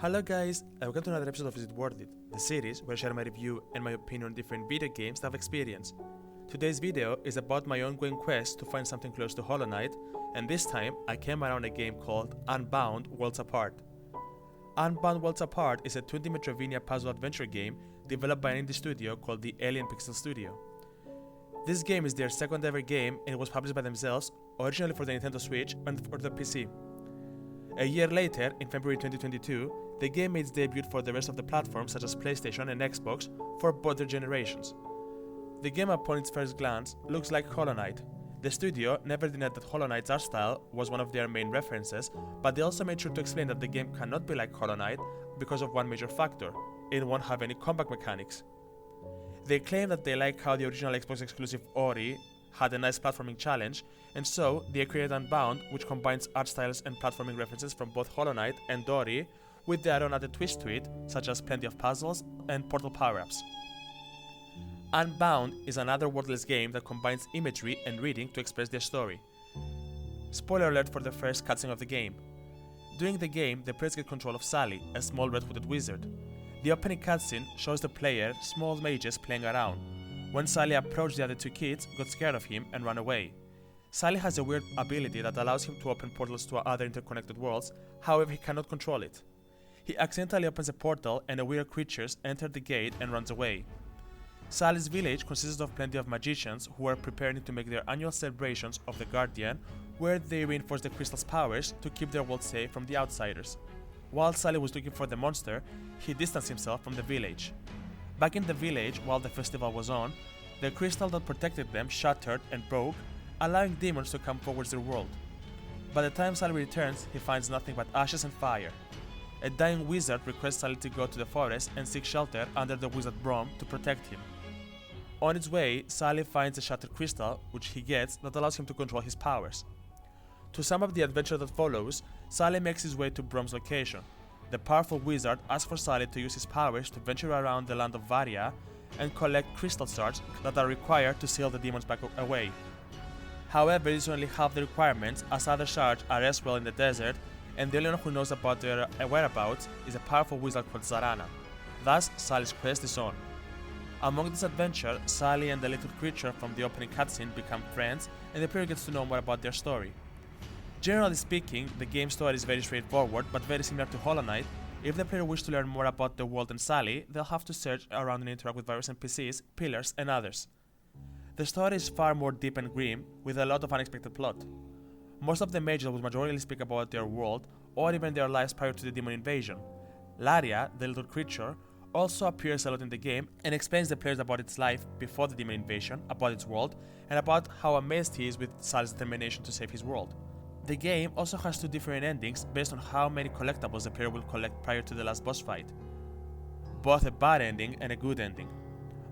Hello guys, and welcome to another episode of Is It Worth It, the series where I share my review and my opinion on different video games that I've experienced. Today's video is about my ongoing quest to find something close to Hollow Knight, and this time I came around a game called Unbound Worlds Apart. Unbound Worlds Apart is a 2D Metroidvania puzzle adventure game developed by an indie studio called the Alien Pixel Studio. This game is their second ever game and it was published by themselves, originally for the Nintendo Switch and for the PC. A year later, in February 2022, the game made its debut for the rest of the platforms such as PlayStation and Xbox for both their generations. The game upon its first glance looks like Hollow Knight. The studio never denied that Hollow Knight's art style was one of their main references, but they also made sure to explain that the game cannot be like Hollow Knight because of one major factor: it won't have any combat mechanics. They claim that they like how the original Xbox exclusive Ori had a nice platforming challenge, and so they created Unbound, which combines art styles and platforming references from both Hollow Knight and Ori, with their own added twist to it, such as plenty of puzzles and portal power-ups. Unbound is another wordless game that combines imagery and reading to express their story. Spoiler alert for the first cutscene of the game. During the game, the players get control of Sally, a small red-hooded wizard. The opening cutscene shows the player small mages playing around. When Sally approached the other two kids, got scared of him and ran away. Sally has a weird ability that allows him to open portals to other interconnected worlds, however he cannot control it. He accidentally opens a portal and a weird creatures enter the gate and runs away. Sally's village consists of plenty of magicians who are preparing to make their annual celebrations of the Guardian, where they reinforce the crystal's powers to keep their world safe from the outsiders. While Sally was looking for the monster, he distanced himself from the village. Back in the village, while the festival was on, the crystal that protected them shattered and broke, allowing demons to come towards their world. By the time Sally returns, he finds nothing but ashes and fire. A dying wizard requests Sally to go to the forest and seek shelter under the wizard Brom to protect him. On its way, Sally finds a shattered crystal, which he gets, that allows him to control his powers. To sum up the adventure that follows, Sally makes his way to Brom's location. The powerful wizard asks for Sally to use his powers to venture around the land of Varia and collect crystal shards that are required to seal the demons back away. However, it is only half the requirements, as other shards are as well in the desert, and the only one who knows about their whereabouts is a powerful wizard called Zarana. Thus, Sally's quest is on. Among this adventure, Sally and the little creature from the opening cutscene become friends, and the player gets to know more about their story. Generally speaking, the game's story is very straightforward, but very similar to Hollow Knight. If the player wishes to learn more about the world and Sally, they'll have to search around and interact with various NPCs, pillars, and others. The story is far more deep and grim, with a lot of unexpected plot. Most of the mages would majorly speak about their world, or even their lives prior to the demon invasion. Laria, the little creature, also appears a lot in the game and explains the players about its life before the demon invasion, about its world, and about how amazed he is with Sally's determination to save his world. The game also has two different endings based on how many collectibles the player will collect prior to the last boss fight. Both a bad ending and a good ending.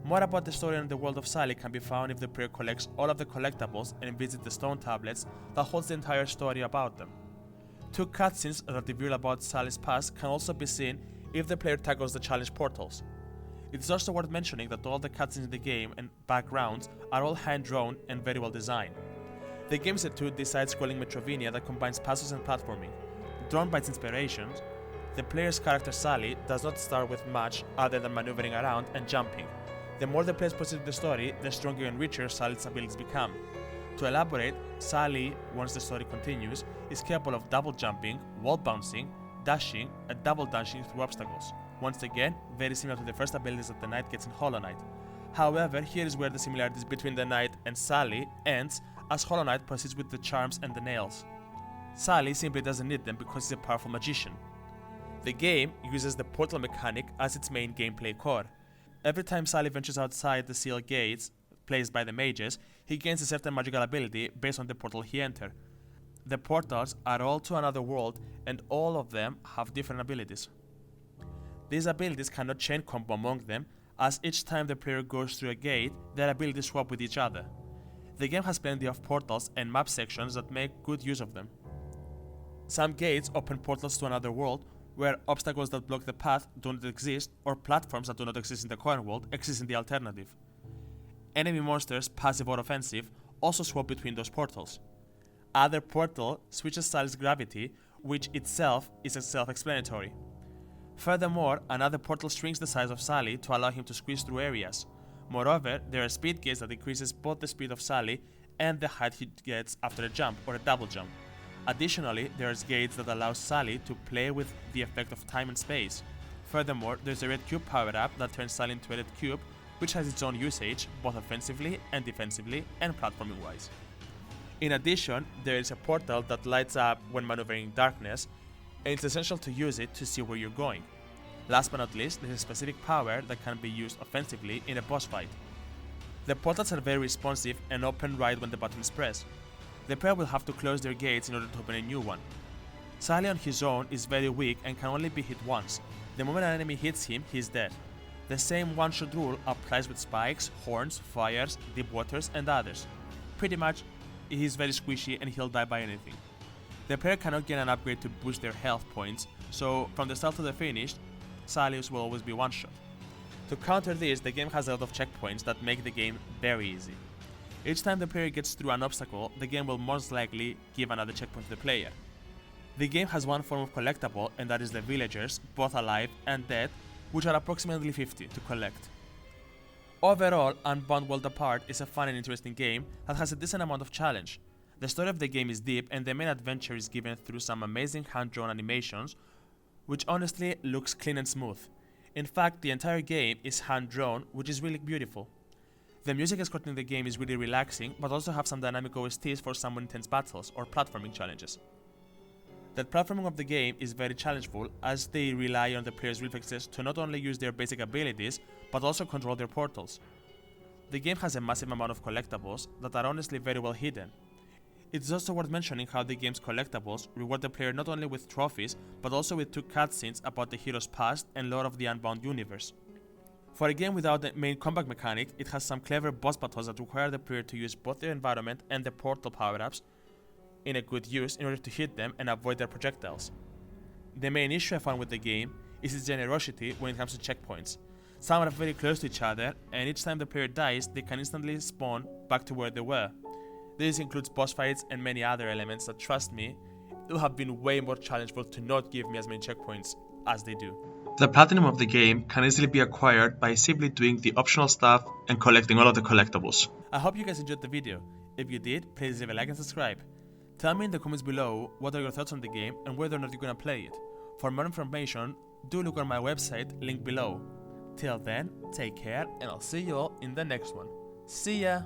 More about the story and the world of Sally can be found if the player collects all of the collectibles and visits the stone tablets that holds the entire story about them. Two cutscenes that reveal about Sally's past can also be seen if the player tackles the challenge portals. It is also worth mentioning that all the cutscenes in the game and backgrounds are all hand-drawn and very well designed. The game is a 2D side-scrolling Metroidvania that combines puzzles and platforming. Drawn by its inspirations, the player's character Sally does not start with much other than maneuvering around and jumping. The more the players proceed with the story, the stronger and richer Sally's abilities become. To elaborate, Sally, once the story continues, is capable of double jumping, wall bouncing, dashing, and double dashing through obstacles. Once again, very similar to the first abilities that the Knight gets in Hollow Knight. However, here is where the similarities between the Knight and Sally ends, as Hollow Knight proceeds with the charms and the nails. Sally simply doesn't need them because he's a powerful magician. The game uses the portal mechanic as its main gameplay core. Every time Sally ventures outside the sealed gates placed by the mages, he gains a certain magical ability based on the portal he entered. The portals are all to another world, and all of them have different abilities. These abilities cannot chain combo among them, as each time the player goes through a gate, their abilities swap with each other. The game has plenty of portals and map sections that make good use of them. Some gates open portals to another world, where obstacles that block the path do not exist, or platforms that do not exist in the current world exist in the alternative. Enemy monsters, passive or offensive, also swap between those portals. Other portal switches Sally's gravity, which itself is self-explanatory. Furthermore, another portal shrinks the size of Sally to allow him to squeeze through areas. Moreover, there are speed gates that increases both the speed of Sally and the height he gets after a jump or a double jump. Additionally, there are gates that allow Sally to play with the effect of time and space. Furthermore, there's a red cube power-up that turns Sally into a red cube, which has its own usage, both offensively and defensively and platforming-wise. In addition, there is a portal that lights up when maneuvering in darkness, and it's essential to use it to see where you're going. Last but not least, there's a specific power that can be used offensively in a boss fight. The portals are very responsive and open right when the button is pressed. The player will have to close their gates in order to open a new one. Sally on his own is very weak and can only be hit once. The moment an enemy hits him, he is dead. The same one-shot rule applies with spikes, horns, fires, deep waters, and others. Pretty much, he is very squishy and he'll die by anything. The player cannot get an upgrade to boost their health points, so from the start to the finish, Sally's will always be one-shot. To counter this, the game has a lot of checkpoints that make the game very easy. Each time the player gets through an obstacle, the game will most likely give another checkpoint to the player. The game has one form of collectible, and that is the villagers, both alive and dead, which are approximately 50 to collect. Overall, Unbound World Apart is a fun and interesting game that has a decent amount of challenge. The story of the game is deep, and the main adventure is given through some amazing hand-drawn animations, which honestly looks clean and smooth. In fact, the entire game is hand-drawn, which is really beautiful. The music escorting the game is really relaxing, but also have some dynamic OSTs for some intense battles or platforming challenges. The platforming of the game is very challengeful, as they rely on the player's reflexes to not only use their basic abilities, but also control their portals. The game has a massive amount of collectibles that are honestly very well hidden. It's also worth mentioning how the game's collectibles reward the player not only with trophies, but also with 2 cutscenes about the hero's past and lore of the Unbound universe. For a game without the main combat mechanic, it has some clever boss battles that require the player to use both their environment and the portal power-ups in a good use in order to hit them and avoid their projectiles. The main issue I found with the game is its generosity when it comes to checkpoints. Some are very close to each other, and each time the player dies, they can instantly spawn back to where they were. This includes boss fights and many other elements that, trust me, it would have been way more challengeful to not give me as many checkpoints as they do. The platinum of the game can easily be acquired by simply doing the optional stuff and collecting all of the collectibles. I hope you guys enjoyed the video. If you did, please leave a like and subscribe. Tell me in the comments below what are your thoughts on the game and whether or not you're gonna play it. For more information, do look on my website, link below. Till then, take care and I'll see you all in the next one. See ya!